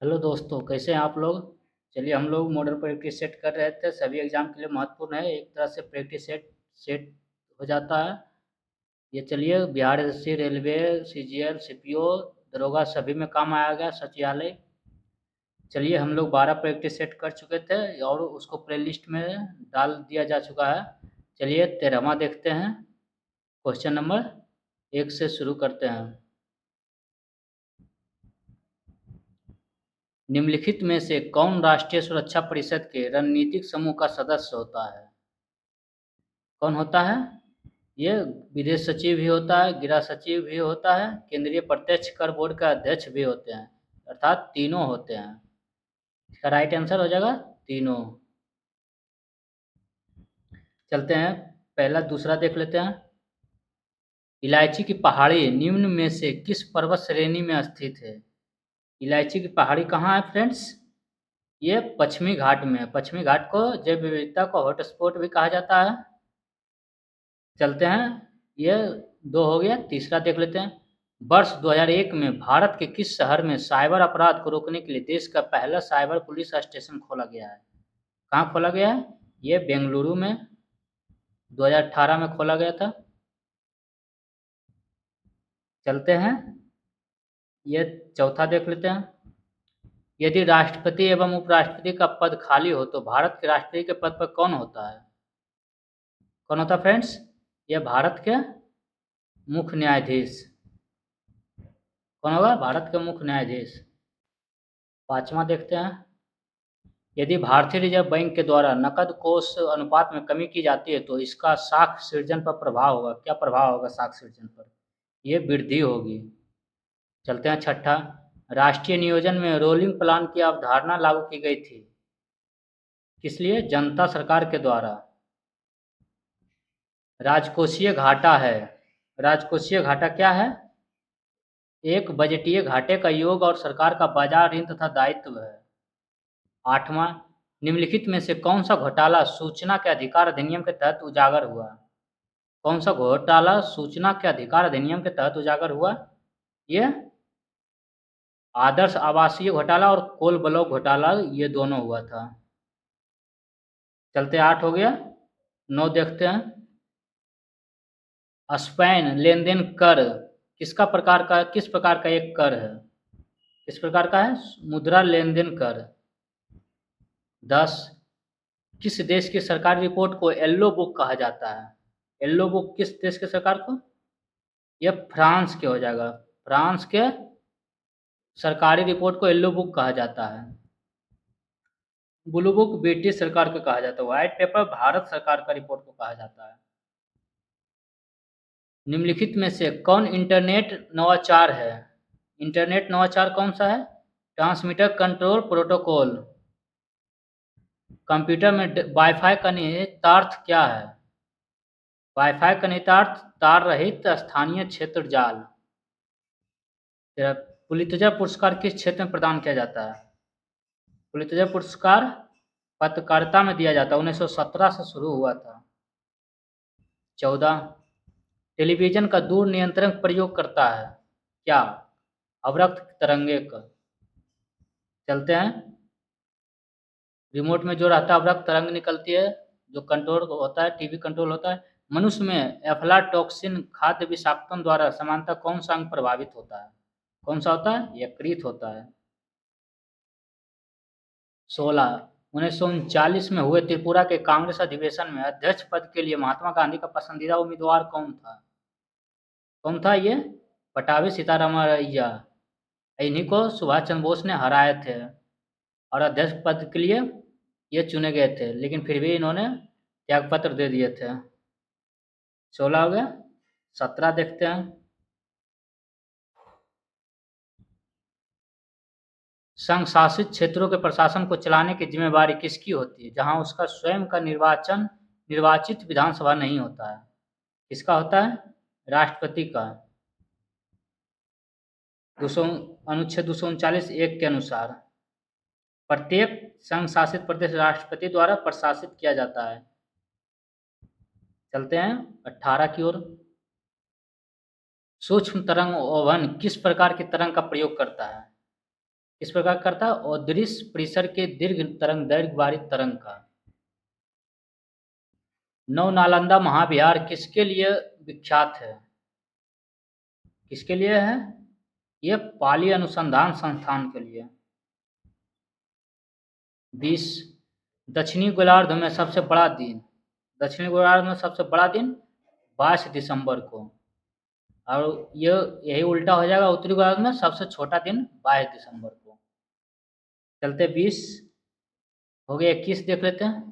Hello दोस्तों, कैसे हैं आप लोग। चलिए, हम लोग मॉडल प्रैक्टिस सेट कर रहे थे। सभी एग्जाम के लिए महत्वपूर्ण है, एक तरह से प्रैक्टिस सेट सेट हो जाता है। ये चलिए, Bihar SSC, railway, CGL, CPO, दरोगा सभी में काम आया गया, सचिवालय। चलिए, हम लोग 12 प्रैक्टिस सेट कर चुके थे और उसको प्ले लिस्ट में डाल दिया जा चुका है। चलिए, 13वां देखते हैं। क्वेश्चन नंबर 1 से शुरू करते हैं। निम्नलिखित में से कौन राष्ट्रीय सुरक्षा परिषद के रणनीतिक समूह का सदस्य होता है। कौन होता है? ये विदेश सचिव भी होता है, गृह सचिव भी होता है, केंद्रीय प्रत्यक्ष कर बोर्ड का अध्यक्ष भी होते हैं, अर्थात तीनों होते हैं। इसका राइट आंसर हो जाएगा तीनों। चलते हैं, पहला दूसरा देख लेते हैं। इलायची की पहाड़ी निम्न में से किस पर्वत श्रेणी में स्थित है। इलायची की पहाड़ी कहाँ है फ्रेंड्स? ये पश्चिमी घाट में है। पश्चिमी घाट को जैव विविधता का हॉटस्पॉट भी कहा जाता है। चलते हैं, ये दो हो गया। तीसरा देख लेते हैं। वर्ष 2001 में भारत के किस शहर में साइबर अपराध को रोकने के लिए देश का पहला साइबर पुलिस स्टेशन खोला गया है। कहाँ खोला गया है? ये बेंगलुरु में 2018 में खोला गया था। चलते हैं, ये चौथा देख लेते हैं। यदि राष्ट्रपति एवं उपराष्ट्रपति का पद खाली हो तो भारत के राष्ट्रपति के पद पर कौन होता है? कौन होता है फ्रेंड्स? ये भारत के मुख्य न्यायाधीश। कौन होगा? भारत के मुख्य न्यायाधीश। पांचवा देखते हैं। यदि भारतीय रिजर्व बैंक के द्वारा नकद कोष अनुपात में कमी की जाती है तो इसका साख सृजन पर प्रभाव होगा। क्या प्रभाव होगा साख सृजन पर? ये वृद्धि होगी। चलते हैं छठा। राष्ट्रीय नियोजन में रोलिंग प्लान की अवधारणा लागू की गई थी। किस लिए? जनता सरकार के द्वारा। राजकोषीय घाटा है। राजकोषीय घाटा क्या है? एक बजटीय घाटे का योग और सरकार का बाजार ऋण तथा दायित्व है। आठवां। निम्नलिखित में से कौन सा घोटाला सूचना के अधिकार अधिनियम के तहत उजागर हुआ? कौन सा घोटाला सूचना के अधिकार अधिनियम के तहत उजागर हुआ? ये आदर्श आवासीय घोटाला और कोल ब्लॉक घोटाला, ये दोनों हुआ था। चलते 8 हो गया। 9 देखते हैं। स्पैन लेनदेन कर किस प्रकार का एक कर है? किस प्रकार का है? मुद्रा लेनदेन कर। 10। किस देश की सरकारी रिपोर्ट को येलो बुक कहा जाता है? येलो बुक किस देश के सरकार को? यह फ्रांस के हो जाएगा। फ्रांस के सरकारी रिपोर्ट को येलो बुक कहा जाता है। ब्लू बुक ब्रिटिश सरकार को कहा जाता है। व्हाइट पेपर भारत सरकार का रिपोर्ट को कहा जाता है। निम्नलिखित में से कौन इंटरनेट नवाचार है? इंटरनेट नवाचार कौन सा है? Transmitter control protocol. कंप्यूटर में वाईफाई का निहितार्थ क्या है? वाईफाई का निहितार्थ तार रहित स्थानीय क्षेत्र जाल। पुलित्जर पुरस्कार किस क्षेत्र में प्रदान किया जाता है? पुलित्जर पुरस्कार पत्रकारिता में दिया जाता है। 1917 से शुरू हुआ था। 14। टेलीविजन का दूर नियंत्रण प्रयोग करता है। क्या? अवरक्त तरंगे का। चलते हैं, रिमोट में जो रहता है अवरक्त तरंग निकलती है, जो कंट्रोल होता है, टीवी कंट्रोल होता है। मनुष्य में एफ्लाटॉक्सिन खाद्य विषाक्तन द्वारा समानता कौन सा अंग प्रभावित होता है? कौन सा होता है? यकृत होता है। 16। 1939 में हुए त्रिपुरा के कांग्रेस अधिवेशन में अध्यक्ष पद के लिए महात्मा गांधी का पसंदीदा उम्मीदवार कौन था? कौन था ये? पटाभी सीतारामैया। इन्हीं को सुभाष चंद्र बोस ने हराए थे और अध्यक्ष पद के लिए ये चुने गए थे, लेकिन फिर भी इन्होंने त्यागपत्र दे दिए थे। 16 हो गया। 17 देखते हैं। संघ शासित क्षेत्रों के प्रशासन को चलाने की जिम्मेवारी किसकी होती है जहां उसका स्वयं का निर्वाचित विधानसभा नहीं होता है? किसका होता है? राष्ट्रपति का। 200 अनुच्छेद 239(1) के अनुसार प्रत्येक संघ शासित प्रदेश राष्ट्रपति द्वारा प्रशासित किया जाता है। चलते हैं 18 की ओर। सूक्ष्म तरंग ओवन किस प्रकार की तरंग का प्रयोग करता है? किस प्रकार करता है? अदृश्य परिसर के दीर्घ तरंग दैर्घ्य बारित तरंग का। नव नालंदा महाविहार किसके लिए विख्यात है? किसके लिए है? यह पाली अनुसंधान संस्थान के लिए। 20 दक्षिणी गोलार्ध में सबसे बड़ा दिन। दक्षिणी गोलार्ध में सबसे बड़ा दिन 22 दिसंबर को, और यही उल्टा हो जाएगा, उत्तरी गोलार्ध में सबसे छोटा दिन 22 दिसंबर को। चलते 20 हो गए। 21 देख लेते हैं।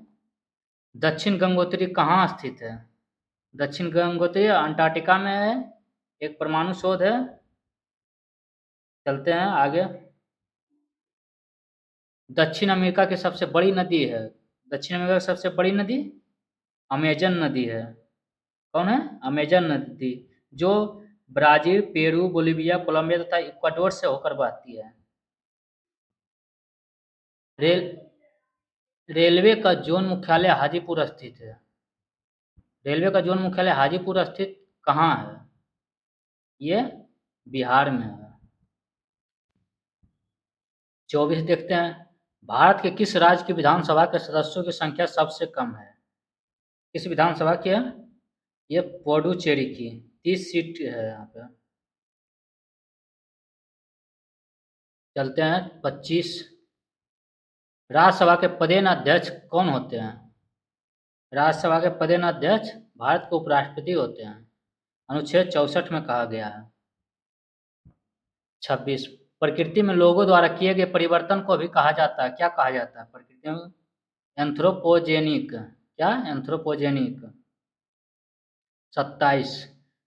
दक्षिण गंगोत्री कहाँ स्थित है? दक्षिण गंगोत्री अंटार्कटिका में है, एक परमाणु शोध है। चलते हैं आगे। दक्षिण अमेरिका की सबसे बड़ी नदी है। दक्षिण अमेरिका की सबसे बड़ी नदी अमेजन नदी है। कौन है? अमेजन नदी, जो ब्राजील, पेरू, बोलिविया, कोलंबिया तथा इक्वाडोर से होकर बहती है। रेलवे का जोन मुख्यालय हाजीपुर स्थित है। रेलवे का जोन मुख्यालय हाजीपुर स्थित कहाँ है? ये बिहार में है। 24 देखते हैं। भारत के किस राज्य की विधानसभा के सदस्यों की संख्या सबसे कम है? किस विधानसभा की है? ये पुडुचेरी की 30 सीट है यहाँ पे। चलते हैं 25। राज्यसभा के पदेन अध्यक्ष कौन होते हैं? राज्यसभा के पदेन अध्यक्ष भारत के उपराष्ट्रपति होते हैं, अनुच्छेद 64 में कहा गया है। 26 प्रकृति में लोगों द्वारा किए गए परिवर्तन को भी कहा जाता है, क्या कहा जाता है प्रकृति में? एंथ्रोपोजेनिक। क्या? एंथ्रोपोजेनिक। 27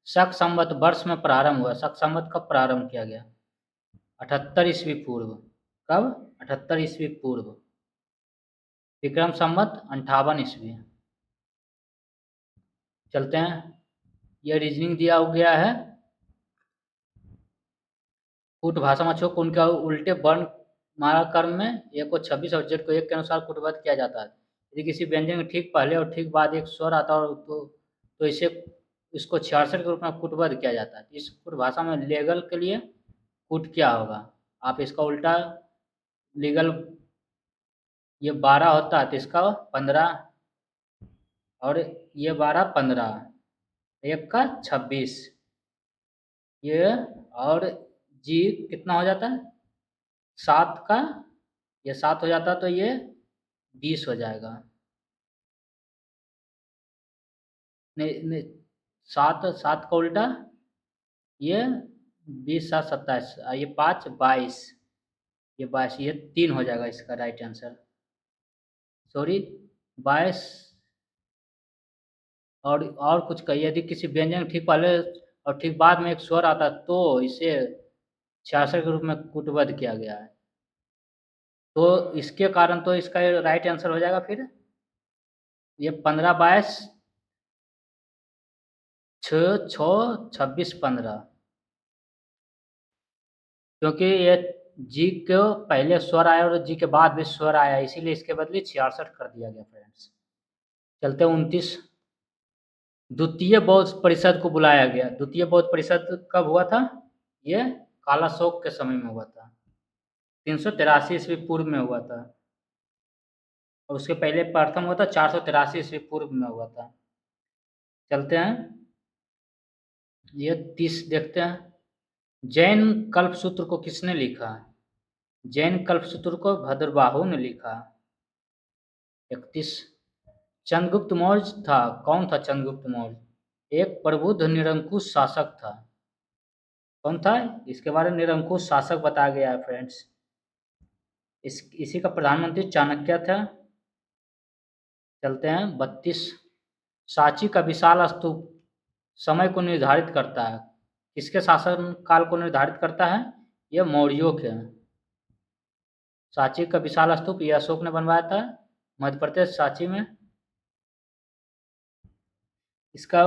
शक संवत वर्ष में प्रारंभ हुआ। शक संवत कब प्रारंभ किया गया? 78 ईस्वी पूर्व। कब? 78 ईस्वी पूर्व। विक्रम संवत 58 ईस्वी। चलते हैं। यह रीजनिंग दिया गया है। कूट भाषा में को उनका उल्टे वर्ण मारा क्रम में एक को 26 और जेड को 1 के अनुसार कूटबद्ध किया जाता है। यदि किसी व्यंजन के ठीक पहले और ठीक बाद एक स्वर आता है तो इसे इसको 66 के रूप में कूटबद्ध किया जाता है। इस कूट भाषा में लीगल के लिए कूट क्या होगा? आप इसका उल्टा लीगल, ये 12 होता है तो इसका 15, और ये 12 15, 1 का 26, ये और जी कितना हो जाता है? 7 का, ये 7 हो जाता तो ये 20 हो जाएगा। नहीं 7 7 का उल्टा ये 20 7 27, ये 5 22, ये 22, ये 3 हो जाएगा इसका राइट आंसर। सॉरी 22। और कुछ कहिए। यदि किसी व्यंजन ठीक पहले और ठीक बाद में एक स्वर आता तो इसे 66 के रूप में कूटबद्ध किया गया है। तो इसके कारण तो इसका राइट आंसर हो जाएगा फिर ये 15 22 6 6 26 15, क्योंकि ये जी को पहले स्वर आया और जी के बाद भी स्वर आया, इसीलिए इसके बदले 66 कर दिया गया फ्रेंड्स। चलते 29। द्वितीय बौद्ध परिषद को बुलाया गया। द्वितीय बौद्ध परिषद कब हुआ था? ये कालाशोक के समय में हुआ था, 383 ईस्वी पूर्व में हुआ था, और उसके पहले प्रथम हुआ था 483 ईस्वी पूर्व में हुआ था। चलते हैं। ये 30 देखते हैं। जैन कल्पसूत्र को किसने लिखा? जैन कल्पसूत्र को भद्रबाहु ने लिखा। 31 चंद्रगुप्त मौर्य था। कौन था चंद्रगुप्त मौर्य? एक प्रबुद्ध निरंकुश शासक था। कौन था? इसके बारे में निरंकुश शासक बताया गया है फ्रेंड्स। इसी का प्रधानमंत्री चाणक्य था। चलते हैं 32 सांची का विशाल स्तूप समय को निर्धारित करता है। किसके शासन काल को निर्धारित करता है? यह मौर्यों के। सांची का विशाल स्तूप यह अशोक ने बनवाया था, मध्य प्रदेश सांची में। इसका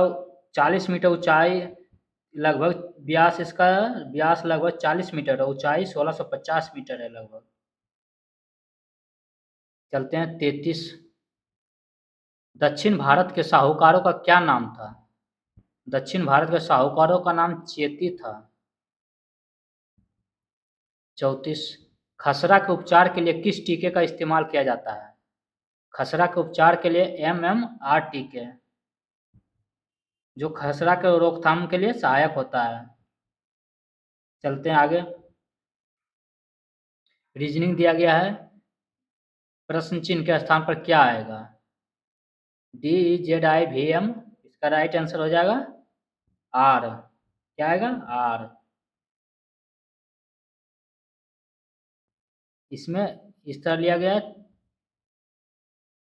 40 मीटर ऊंचाई, लगभग व्यास, इसका व्यास लगभग 40 मीटर है, ऊंचाई 1650 मीटर है लगभग। चलते हैं 33 दक्षिण भारत के साहूकारों का क्या नाम था? दक्षिण भारत के साहूकारों का नाम चेती था। 34 खसरा के उपचार के लिए किस टीके का इस्तेमाल किया जाता है? खसरा के उपचार के लिए MMR टीके, जो खसरा के रोकथाम के लिए सहायक होता है। चलते हैं आगे। रीजनिंग दिया गया है, प्रश्न चिन्ह के स्थान पर क्या आएगा? DZIVM, इसका राइट आंसर हो जाएगा R। क्या आएगा? R। इसमें इस तरह लिया गया है,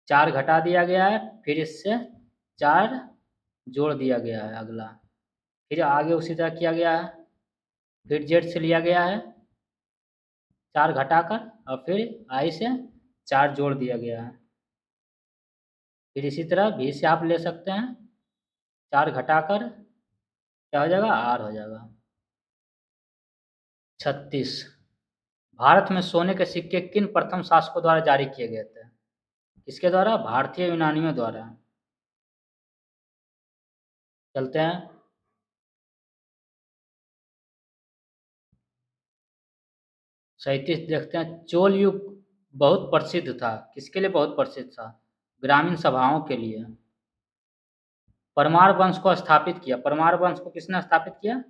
4 घटा दिया गया है, फिर इससे 4 जोड़ दिया गया है अगला, फिर आगे उसी तरह किया गया है, फिर Z से लिया गया है 4 घटाकर, और फिर I से 4 जोड़ दिया गया है। फिर इसी तरह V से आप ले सकते हैं, 4 घटाकर क्या हो जाएगा? R हो जाएगा। 36, भारत में सोने के सिक्के किन प्रथम शासकों द्वारा जारी किए गए थे? किसके द्वारा? भारतीय यूनानियों द्वारा। चलते हैं। 37 देखते हैं। चोल युग बहुत प्रसिद्ध था, किसके लिए बहुत प्रसिद्ध था? ग्रामीण सभाओं के लिए। परमार वंश को स्थापित किया, परमार वंश को किसने स्थापित किया?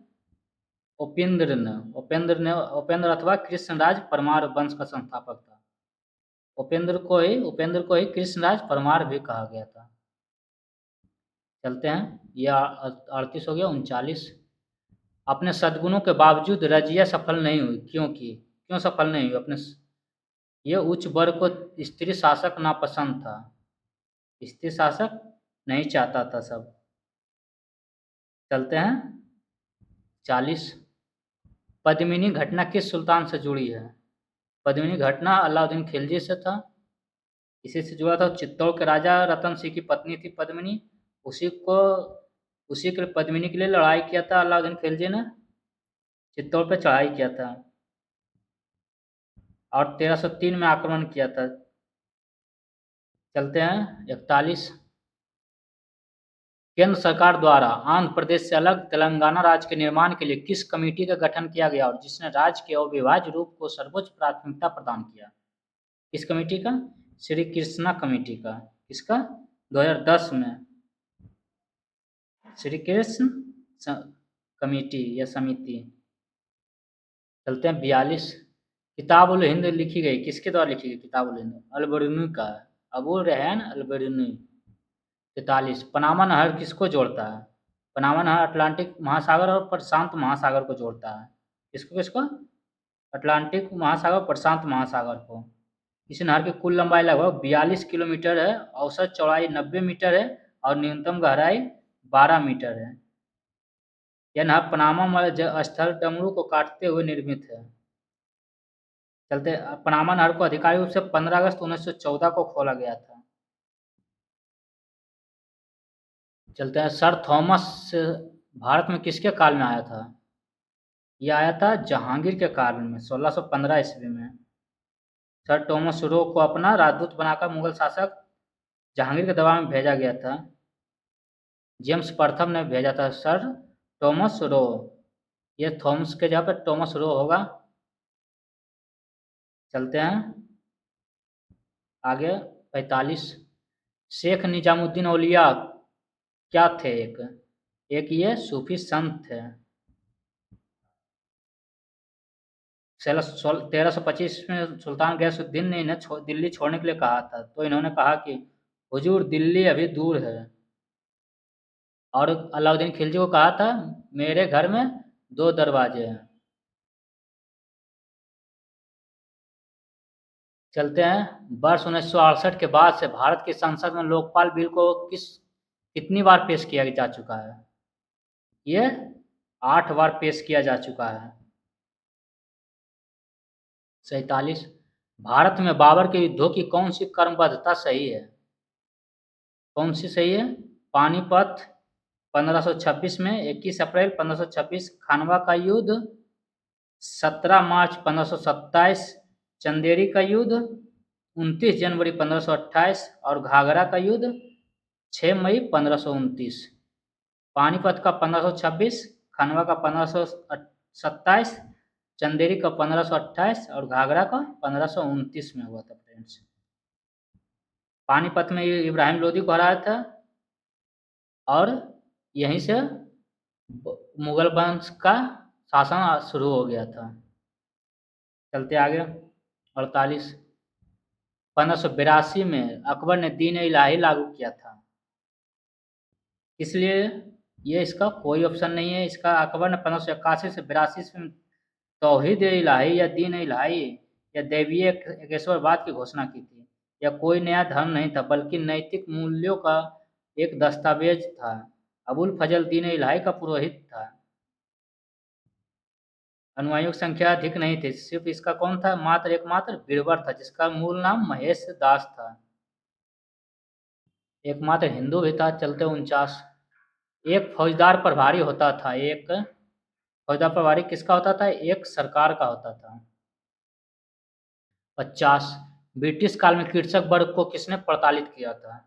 उपेंद्र अथवा कृष्णराज परमार वंश का संस्थापक था। उपेंद्र को ही कृष्णराज परमार भी कहा गया था। चलते हैं, यह 38 हो गया। 39, अपने सद्गुणों के बावजूद रजिया सफल नहीं हुई, क्यों सफल नहीं हुई? ये उच्च वर्ग को स्त्री शासक नापसंद था, स्त्री शासक नहीं चाहता था सब। चलते हैं। 40, पद्मिनी घटना किस सुल्तान से जुड़ी है? पद्मिनी घटना अलाउद्दीन खिलजी से था, इसी से जुड़ा था। चित्तौड़ के राजा रतन सिंह की पत्नी थी पद्मिनी, उसी के पद्मिनी के लिए लड़ाई किया था अलाउद्दीन खिलजी ने, चित्तौड़ पे चढ़ाई किया था और 1303 में आक्रमण किया था। चलते हैं। 41, केंद्र सरकार द्वारा आंध्र प्रदेश से अलग तेलंगाना राज्य के निर्माण के लिए किस कमेटी का गठन किया गया और जिसने राज्य के अविभाज्य रूप को सर्वोच्च प्राथमिकता प्रदान किया? किस कमेटी का? श्री कृष्णा कमेटी का। किसका? 2010 में श्री कृष्ण कमेटी या समिति। चलते हैं। 42, किताब उल हिंद लिखी गई, किसके द्वारा लिखी गई किताब उल हिंद? अल-बरूनी का, अबू रेहान अल-बरूनी। 43, पनामा नहर किसको जोड़ता है? पनामा नहर अटलांटिक महासागर और प्रशांत महासागर को जोड़ता है। किसको? अटलांटिक महासागर, प्रशांत महासागर को। इस नहर की कुल लंबाई लगभग 42 किलोमीटर है, औसत चौड़ाई 90 मीटर है और न्यूनतम गहराई 12 मीटर है। यह नहर पनामा स्थल डमरू को काटते हुए निर्मित है। चलते, पनामा नहर को आधिकारिक रूप से 15 अगस्त 1914 को खोला गया था। चलते हैं। सर थॉमस भारत में किसके काल में आया था? यह आया था जहांगीर के काल में, 1615 ईस्वी में। सर थॉमस रो को अपना राजदूत बनाकर मुगल शासक जहांगीर के दरबार में भेजा गया था। जेम्स प्रथम ने भेजा था सर थॉमस रो, ये थॉमस के जगह पर थॉमस रो होगा। चलते हैं आगे। 45, शेख निजामुद्दीन औलिया क्या थे? एक ये सूफी संत थे। 1325 में सुल्तान गयासुद्दीन ने इन्हें दिल्ली छोड़ने के लिए कहा था, तो इन्होंने कहा कि हुजूर दिल्ली अभी दूर है, और अलाउद्दीन खिलजी को कहा था मेरे घर में 2 दरवाजे हैं। चलते हैं। वर्ष 1968 के बाद से भारत की संसद में लोकपाल बिल को कितनी बार पेश किया जा चुका है? ये 8 बार पेश किया जा चुका है। 47, भारत में बाबर के युद्धों की कौन सी क्रमबद्धता सही है? कौन सी सही है? पानीपत 1526 में, 21 अप्रैल 1526 खानवा का युद्ध, 17 मार्च 1527 चंदेरी का युद्ध, 29 जनवरी 1528 और घाघरा का युद्ध 6 मई 1529। पानीपत का 1526, खनवा का 1527, चंदेरी का 1528 और घाघरा का 1529 में हुआ था फ्रेंड्स। पानीपत में इब्राहिम लोदी को हराया था और यहीं से मुगल वंश का शासन शुरू हो गया था। चलते आगे 48 1582 में अकबर ने दीन इलाही लागू किया था। इसलिए ये इसका कोई ऑप्शन नहीं है। इसका अकबर ने 1581 से 82 में तौहीद इलाही या दीन इलाही या दैवीय एकेश्वरवाद की घोषणा की थी। यह कोई नया धर्म नहीं था बल्कि नैतिक मूल्यों का एक दस्तावेज था। अबुल फजल दीन इलाही का पुरोहित था। अनुयायियों की संख्या अधिक नहीं थी। सिर्फ इसका कौन था? मात्र एकमात्र बीरबल था जिसका मूल नाम महेश दास था। एकमात्र हिंदू भी था। चलते 49 एक फौजदार प्रभारी होता था। एक फौजदार प्रभारी किसका होता था? एक सरकार का होता था। 50 ब्रिटिश काल में कृषक वर्ग को किसने प्रताड़ित किया था?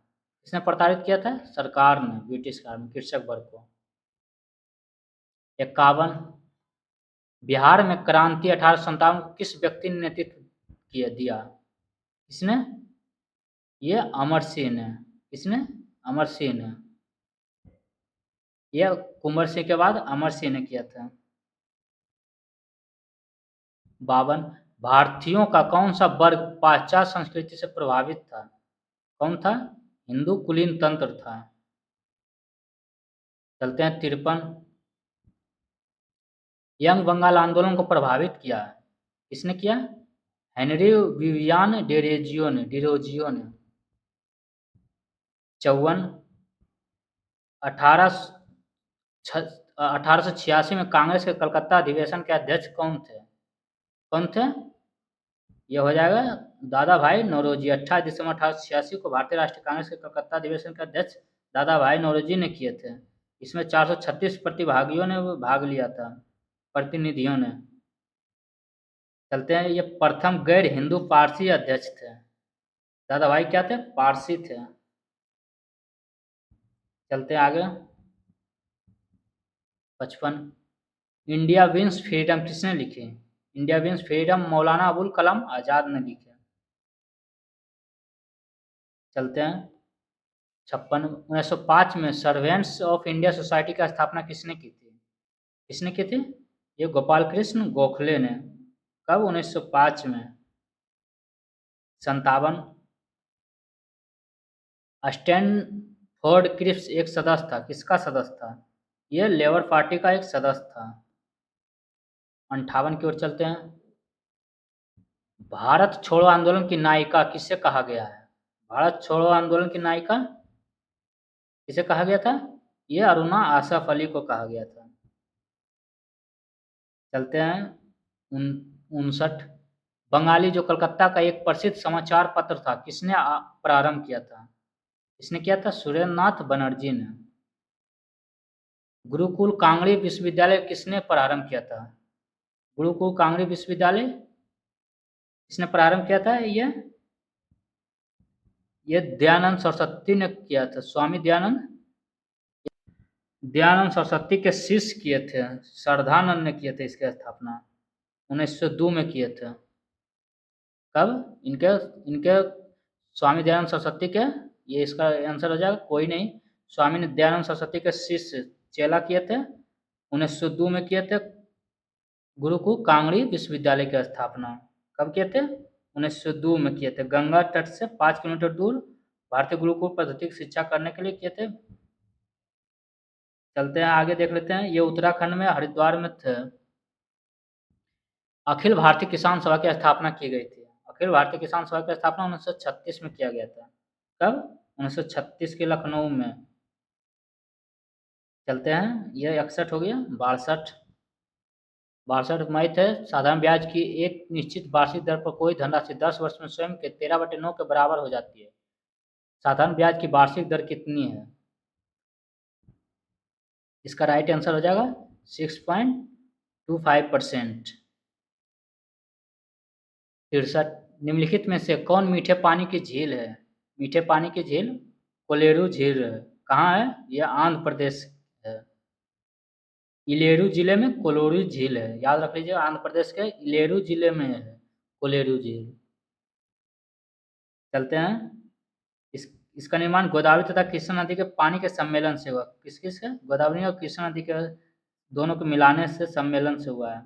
किसने प्रताड़ित किया था? सरकार ने ब्रिटिश काल में कृषक वर्ग को। 51 बिहार में क्रांति 1857 को किस व्यक्ति ने नेतृत्व दिया? किसने? ये अमर सिंह ने। किसने? अमर सिंह ने। यह कुंवर सिंह के बाद अमर सिंह ने किया था। 52 भारतीयों का कौन सा वर्ग पाश्चात्य संस्कृति से प्रभावित था? कौन था? हिंदू कुलीन तंत्र था। चलते हैं 53 यंग बंगाल आंदोलन को प्रभावित किया। किसने किया? हेनरी विवियान डेरोजियो ने। 54 1886 में कांग्रेस के कलकत्ता अधिवेशन के अध्यक्ष कौन थे? कौन थे? यह हो जाएगा दादा भाई नौरोजी। 28 दिसंबर 1886 को भारतीय राष्ट्रीय कांग्रेस के कलकत्ता अधिवेशन के अध्यक्ष दादा भाई नौरोजी ने किए थे। इसमें 436 प्रतिभागियों ने भाग लिया था, प्रतिनिधियों ने। चलते हैं ये प्रथम गैर हिंदू पारसी अध्यक्ष थे। दादा भाई क्या थे? पारसी थे। चलते हैं आगे 55 इंडिया विंस फ्रीडम किसने लिखी? India wins freedom Maulana Abul Kalam Azad ने लिखे। चलते हैं 56 1905 में सर्वेंट्स ऑफ इंडिया सोसाइटी की स्थापना किसने की थी? किसने की थी? ये गोपाल कृष्ण गोखले ने। कब? 1905 में। 57 स्टैनफोर्ड क्रिप्स एक सदस्य था। किसका सदस्य था? यह लेबर पार्टी का एक सदस्य था। 58 की ओर चलते हैं भारत छोड़ो आंदोलन की नायिका किसे कहा गया है? भारत छोड़ो आंदोलन की नायिका किसे कहा गया था? यह अरुणा आसफ अली को कहा गया था। चलते हैं 59 बंगाली जो कलकत्ता का एक प्रसिद्ध समाचार पत्र था किसने प्रारंभ किया था? किसने किया था? सुरेंद्र नाथ बनर्जी ने। गुरुकुल कांगड़ी विश्वविद्यालय किसने प्रारंभ किया था? गुरुकुल कांगड़ी विश्वविद्यालय किसने प्रारंभ किया था? ये दयानंद सरस्वती ने किया था। स्वामी दयानंद सरस्वती के शिष्य किए थे। श्रद्धानंद ने किए थे इसकी स्थापना 1902 में किए थे। कब? इनके स्वामी दयानंद सरस्वती के, ये इसका आंसर हो जाएगा कोई नहीं। स्वामी दयानंद सरस्वती के शिष्य चेला किए थे। 1902 में किए थे गुरुकुल कांगड़ी विश्वविद्यालय की स्थापना। कब किए थे? 1902 में किए थे। गंगा तट से 5 किलोमीटर दूर भारतीय गुरुकुल पद्धति की शिक्षा करने के लिए किए थे। चलते हैं आगे देख लेते हैं। ये उत्तराखंड में हरिद्वार में थे। अखिल भारतीय किसान सभा की स्थापना की गई थी। अखिल भारतीय किसान सभा की स्थापना 1936 में किया गया था। कब? 1936 के लखनऊ में। चलते हैं ये 61 हो गया। 62 मैथ है। साधारण ब्याज की एक निश्चित वार्षिक दर पर कोई धनराशि 10 वर्ष में स्वयं के 13/9 के बराबर हो जाती है। साधारण ब्याज की वार्षिक दर कितनी है? इसका राइट आंसर हो जाएगा 6.25%। 63 निम्नलिखित में से कौन मीठे पानी की झील है? मीठे पानी की झील कोलेरू झील है। कहाँ है? यह आंध्र प्रदेश है। इलेरू जिले में कोलोरू झील है, याद रख लीजिए, आंध्र प्रदेश के इलेरू जिले में है कोलेरू झील। चलते हैं। इस इसका निर्माण गोदावरी तथा कृष्णा नदी के पानी के सम्मेलन से हुआ। किस किस के? गोदावरी और कृष्णा नदी के दोनों को मिलाने से सम्मेलन से हुआ है।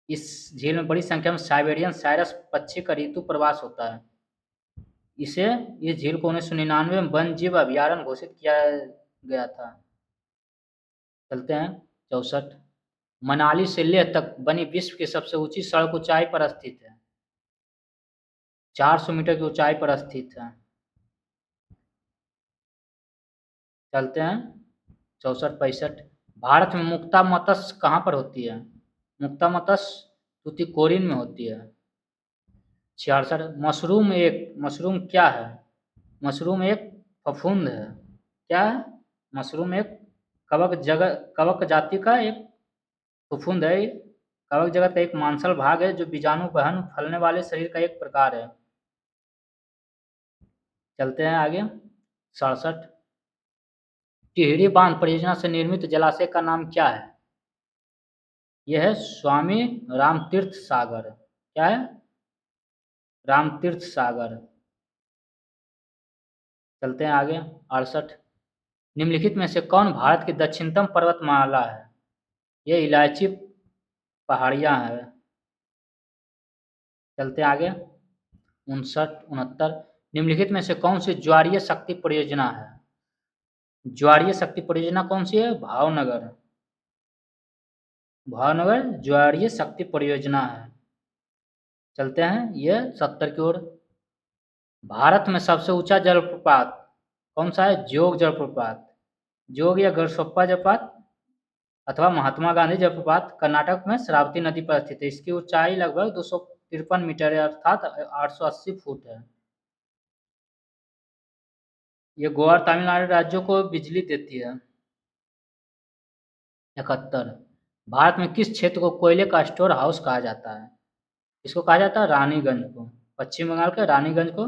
इस झील में बड़ी संख्या में साइबेरियन साइरस पक्षी का ऋतु प्रवास होता है। इसे इस झील को 1999 में वन्य जीव अभयारण्य घोषित किया गया था। चलते हैं 64। मनाली से लेह तक बनी विश्व की सबसे ऊंची सड़क ऊंचाई पर स्थित है, 400 मीटर की ऊंचाई पर स्थित है। चलते हैं 64-65। भारत में मुक्ता मत्स्य कहाँ पर होती है? मुक्ता मत्स्य तूतीकोरिन में होती है। 66। मशरूम क्या है? मशरूम एक फफूंद है। क्या है? मशरूम एक कवक जाति का एक फफूंद है। कवक जगत का एक मांसल भाग है जो बीजाणु वहन फैलने वाले शरीर का एक प्रकार है। चलते हैं आगे 67। टिहरी बांध परियोजना से निर्मित जलाशय का नाम क्या है? यह है स्वामी रामतीर्थ सागर। क्या है? रामतीर्थ सागर। चलते हैं आगे 68। निम्नलिखित में से कौन भारत की दक्षिणतम पर्वतमाला है? यह इलायची पहाड़ियाँ हैं। चलते हैं आगे 69 निम्नलिखित में से कौन सी ज्वारीय शक्ति परियोजना है? ज्वारीय शक्ति परियोजना कौन सी है? भावनगर ज्वारीय शक्ति परियोजना है। चलते हैं ये 70 की ओर। भारत में सबसे ऊंचा जलप्रपात कौन सा है? जोग जलप्रपात। जोग या गरसोप्पा जलप्रपात अथवा महात्मा गांधी जलप्रपात कर्नाटक में शरावती नदी पर स्थित है। इसकी ऊंचाई लगभग 253 मीटर है, अर्थात 880 फुट है। ये गोवा और तमिलनाडु राज्यों को बिजली देती है। 71 भारत में किस क्षेत्र को कोयले का स्टोर हाउस कहा जाता है? इसको कहा जाता है रानीगंज को। पश्चिम बंगाल के रानीगंज को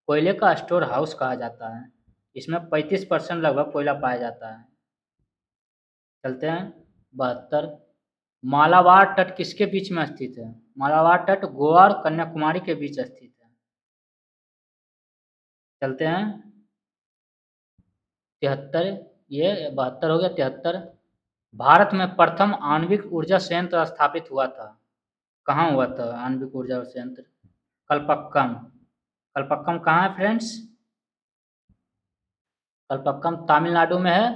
कोयले का स्टोर हाउस कहा जाता है। इसमें 35% लगभग कोयला पाया जाता है। चलते हैं 72 मालाबार तट किसके बीच में स्थित है? मालाबार तट गोवा और कन्याकुमारी के बीच स्थित है। चलते हैं 73 ये 72 हो गया। 73 भारत में प्रथम आणविक ऊर्जा संयंत्र स्थापित हुआ था। कहाँ हुआ था आणविक ऊर्जा संयंत्र? कलपक्कम। कलपक्कम कहाँ है फ्रेंड्स? कलपक्कम तमिलनाडु में है,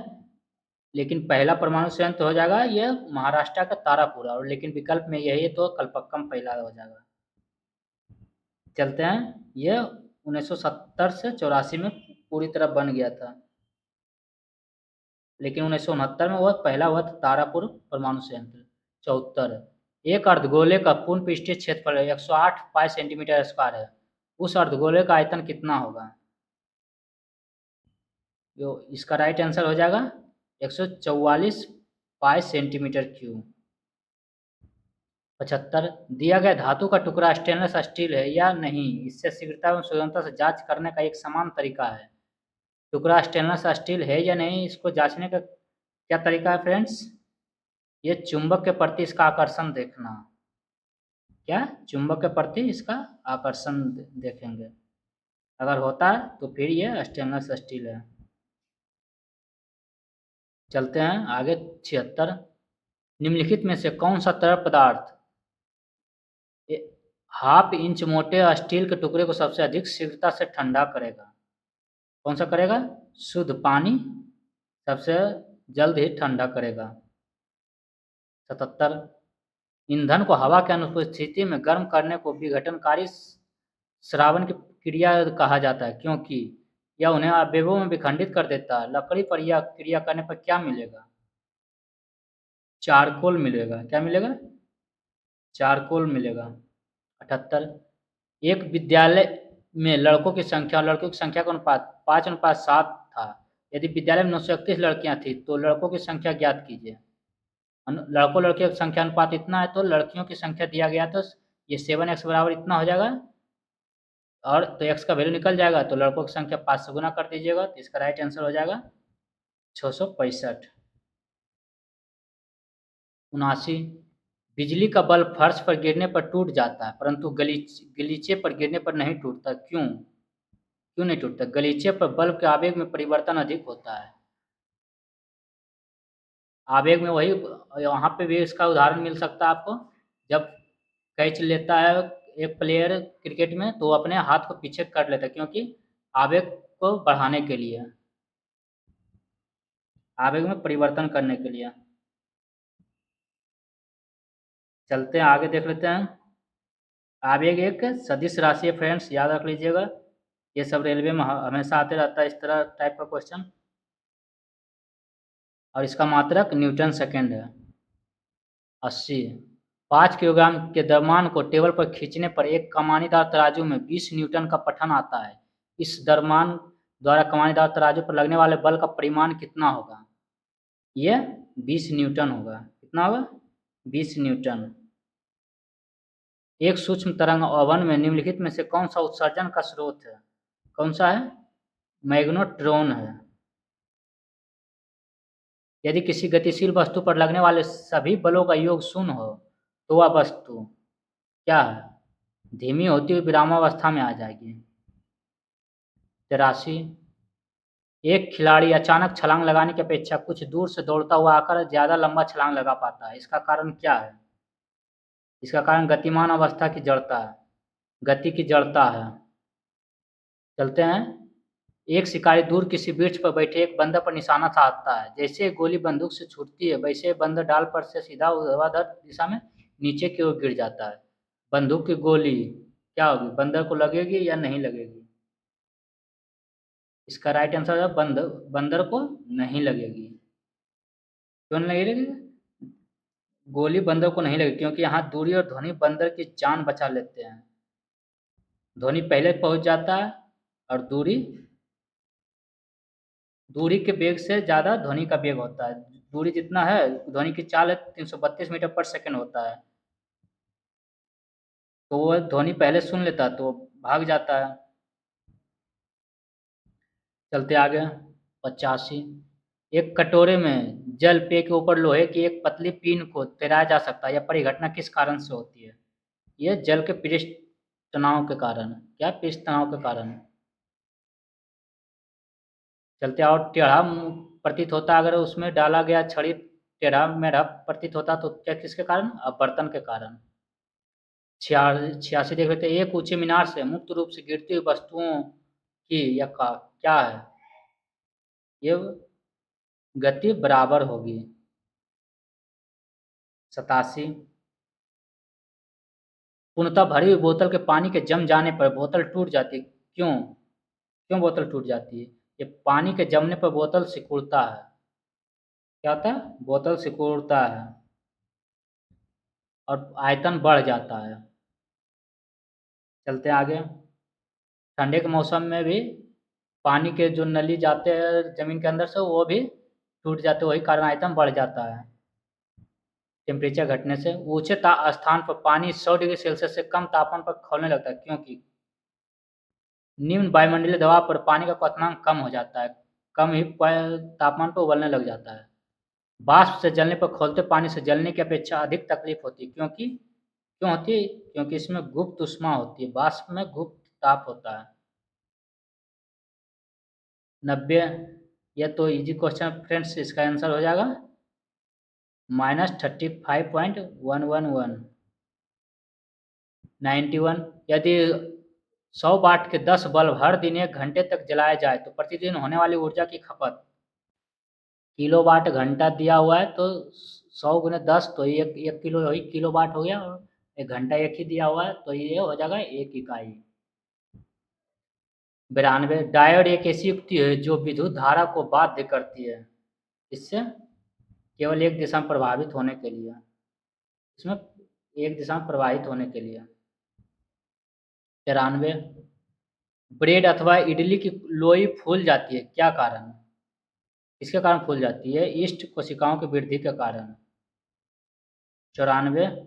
लेकिन पहला परमाणु संयंत्र हो जाएगा ये महाराष्ट्र का तारापुर, और लेकिन विकल्प में यही है तो कलपक्कम पहला हो जाएगा। चलते हैं ये 1970 से 84 में पूरी तरह बन गया था, लेकिन 1969 में वह पहला हुआ था तारापुर परमाणु संयंत्र। 74 एक अर्धगोले का पूर्ण पृष्ठीय क्षेत्रफल 108 पाई सेंटीमीटर स्क्वायर है। उस अर्धगोले का आयतन कितना होगा? जो इसका राइट आंसर हो जाएगा 144 पाई सेंटीमीटर क्यूब। 75 दिया गया धातु का टुकड़ा स्टेनलेस स्टील है या नहीं, इससे शीघ्रता एवं सुगमता से जांच करने का एक समान तरीका है। टुकड़ा स्टेनलेस स्टील है या नहीं, इसको जांचने का क्या तरीका है फ्रेंड्स? ये चुंबक के प्रति इसका आकर्षण देखना। क्या? चुंबक के प्रति इसका आकर्षण देखेंगे, अगर होता है तो फिर ये स्टेनलेस स्टील है। चलते हैं आगे 76 निम्नलिखित में से कौन सा तरल पदार्थ हाफ इंच मोटे स्टील के टुकड़े को सबसे अधिक शीघ्रता से ठंडा करेगा? कौन सा करेगा? शुद्ध पानी सबसे जल्द ही ठंडा करेगा। 77 ईंधन को हवा के अनुपस्थिति में गर्म करने को विघटनकारी श्रावण की क्रिया कहा जाता है, क्योंकि यह उन्हें अवयवों में विखंडित कर देता है। लकड़ी पर यह क्रिया करने पर क्या मिलेगा? चारकोल मिलेगा। क्या मिलेगा? चारकोल मिलेगा। 78 एक विद्यालय में लड़कों की संख्या और लड़कियों की संख्या का अनुपात 5:7 था। यदि विद्यालय में 931 लड़कियां थी तो लड़कों की संख्या ज्ञात कीजिए। लड़कों लड़कियों की संख्या अनुपात इतना है तो लड़कियों की संख्या दिया गया तो ये 7x बराबर इतना हो जाएगा, और तो x का वैल्यू निकल जाएगा तो लड़कों की संख्या 5 से गुना कर दीजिएगा, तो इसका राइट आंसर हो जाएगा 665। 79। बिजली का बल्ब फर्श पर गिरने पर टूट जाता है परंतु गलीचे पर गिरने पर नहीं टूटता, क्यों? क्यों नहीं टूटता? गलीचे पर बल्ब के आवेग में परिवर्तन अधिक होता है। आवेग में वही, वहाँ पे भी इसका उदाहरण मिल सकता है आपको। जब कैच लेता है एक प्लेयर क्रिकेट में तो वो अपने हाथ को पीछे कर लेता है, क्योंकि आवेग को बढ़ाने के लिए, आवेग में परिवर्तन करने के लिए। चलते हैं आगे, देख लेते हैं। आवेग एक सदिश राशि है फ्रेंड्स, याद रख लीजिएगा। ये सब रेलवे में हमेशा आते रहता है इस तरह टाइप का क्वेश्चन। और इसका मात्रक न्यूटन सेकेंड है। 80। 5 किलोग्राम के द्रव्यमान को टेबल पर खींचने पर एक कमानीदार तराजू में 20 न्यूटन का पठन आता है। इस द्रव्यमान द्वारा कमानीदार तराजू पर लगने वाले बल का परिमाण कितना होगा? ये 20 न्यूटन होगा। कितना होगा? 20 न्यूटन। एक सूक्ष्म तरंग ओवन में निम्नलिखित में से कौन सा उत्सर्जन का स्रोत है? कौन सा है? मैग्नेट्रॉन है। यदि किसी गतिशील वस्तु पर लगने वाले सभी बलों का योग शून्य हो तो वह वस्तु क्या है? धीमी होती हुई विरामावस्था में आ जाएगी। 83। एक खिलाड़ी अचानक छलांग लगाने की अपेक्षा कुछ दूर से दौड़ता हुआ आकर ज्यादा लंबा छलांग लगा पाता है, इसका कारण क्या है? इसका कारण गतिमान अवस्था की जड़ता है, गति की जड़ता है। चलते हैं। एक शिकारी दूर किसी वृक्ष पर बैठे एक बंदर पर निशाना साधता है। जैसे गोली बंदूक से छूटती है वैसे बंदर डाल पर से सीधा ऊर्ध्वाधर दिशा में नीचे की ओर गिर जाता है। बंदूक की गोली क्या होगी? बंदर को लगेगी या नहीं लगेगी? इसका राइट आंसर है बंदर को नहीं लगेगी। क्यों नहीं लगेगी? गोली बंदर को नहीं लगेगी क्योंकि यहाँ दूरी और ध्वनि बंदर की जान बचा लेते हैं। ध्वनि पहले पहुंच जाता है और दूरी के वेग से ज़्यादा ध्वनि का वेग होता है। दूरी जितना है, ध्वनि की चाल 332 मीटर पर सेकंड होता है, तो वो ध्वनि पहले सुन लेता है तो भाग जाता है। चलते आगे। 85। एक कटोरे में जल पेय के ऊपर लोहे की एक पतली पिन को तैराया जा सकता है, यह परिघटना किस कारण से होती है? यह जल के पृष्ठ तनाव के कारण। क्या? पृष्ठ तनाव के कारण। चलते, और टेढ़ा प्रतीत होता अगर उसमें डाला गया छड़ी टेढ़ा मेढ़ा प्रतीत होता तो क्या? किसके कारण? अपवर्तन के कारण। 86 देख लेते हैं। एक ऊंचे मीनार से मुक्त रूप से गिरती हुई वस्तुओं की या का क्या है? ये गति बराबर होगी। 87। पूर्णतः भरी हुई बोतल के पानी के जम जाने पर बोतल टूट जाती है, क्यों? क्यों बोतल टूट जाती है? ये पानी के जमने पर बोतल सिकुड़ता है। क्या होता है? बोतल सिकुड़ता है और आयतन बढ़ जाता है। चलते आगे। ठंडे के मौसम में भी पानी के जो नली जाते हैं जमीन के अंदर से वो भी टूट जाते हैं, वही कारण आयतन बढ़ जाता है टेम्परेचर घटने से। ऊंचे स्थान पर पानी 100 डिग्री सेल्सियस से कम तापमान पर खौलने लगता है, क्योंकि निम्न वायुमंडलीय दबाव पर पानी का क्वथनांक कम हो जाता है, कम ही तापमान पर उबलने लग जाता है। वाष्प से जलने पर खौलते पानी से जलने की अपेक्षा अधिक तकलीफ होती है, क्योंकि क्यों होती है? क्योंकि इसमें गुप्त ऊष्मा होती है, वाष्प में गुप्त ताप होता है। 90। यह तो इजी क्वेश्चन फ्रेंड्स, इसका आंसर हो जाएगा -35.111। 91। यदि 100 वाट के 10 बल्ब हर दिन 1 घंटे तक जलाया जाए तो प्रतिदिन होने वाली ऊर्जा की खपत। किलो वाट घंटा दिया हुआ है तो 100 × 10 तो एक किलो, वही किलो वाट हो गया, और 1 घंटा एक ही दिया हुआ है तो ये हो जाएगा 1 इकाई। 92। डायोड एक ऐसी युक्ति है जो विद्युत धारा को बाध्य करती है, इससे केवल एक दिशा में प्रभावित होने के लिए, इसमें एक दिशा में प्रवाहित होने के लिए। 93। ब्रेड अथवा इडली की लोई फूल जाती है, क्या कारण? इसके कारण फूल जाती है? ईस्ट कोशिकाओं की वृद्धि के कारण। 94।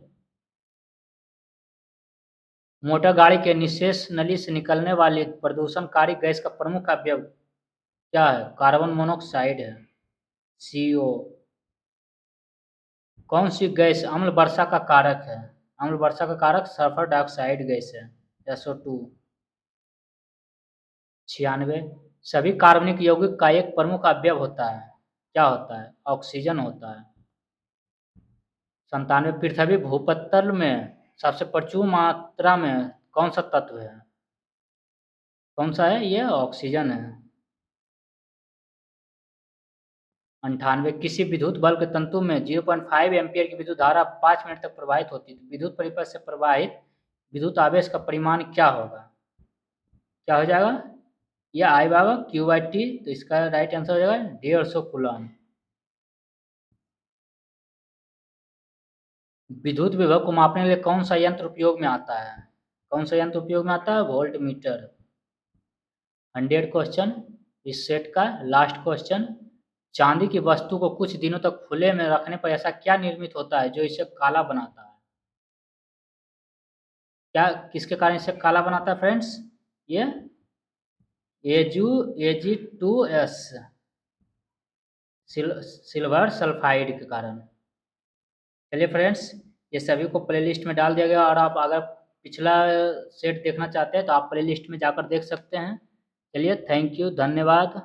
मोटर गाड़ी के निशेष नली से निकलने वाली प्रदूषणकारी गैस का प्रमुख अवयव क्या है? कार्बन मोनोऑक्साइड है, CO। कौन सी गैस अम्ल वर्षा का कारक है? अम्ल वर्षा का कारक सल्फर डाइऑक्साइड गैस है, SO2। 96। सभी कार्बनिक यौगिक का एक प्रमुख अवयव होता है, क्या होता है? ऑक्सीजन होता है। 97। पृथ्वी भूपटल में सबसे प्रचुर मात्रा में कौन सा तत्व है? कौन सा है ये? ऑक्सीजन है। 98। किसी विद्युत बल्ब के तंतु में 0.5 एम्पीयर की विद्युत धारा 5 मिनट तक प्रवाहित होती है, तो विद्युत परिपथ से प्रवाहित विद्युत आवेश का परिमाण क्या होगा? क्या हो जाएगा? यह आई होगा Q/T, तो इसका राइट आंसर हो जाएगा 150 कूलम। विद्युत विभव को मापने के लिए कौन सा यंत्र उपयोग में आता है? कौन सा यंत्र उपयोग में आता है? Volt meter. 100 क्वेश्चन इस सेट का। लास्ट क्वेश्चन, चांदी की वस्तु को कुछ दिनों तक खुले में रखने पर ऐसा क्या निर्मित होता है जो इसे काला बनाता है? क्या किसके कारण इसे काला बनाता है फ्रेंड्स? ये Ag2S सिल्वर सल्फाइड के कारण। चलिए फ्रेंड्स, ये सभी को प्लेलिस्ट में डाल दिया गया, और आप अगर पिछला सेट देखना चाहते हैं तो आप प्लेलिस्ट में जाकर देख सकते हैं। चलिए, थैंक यू, धन्यवाद।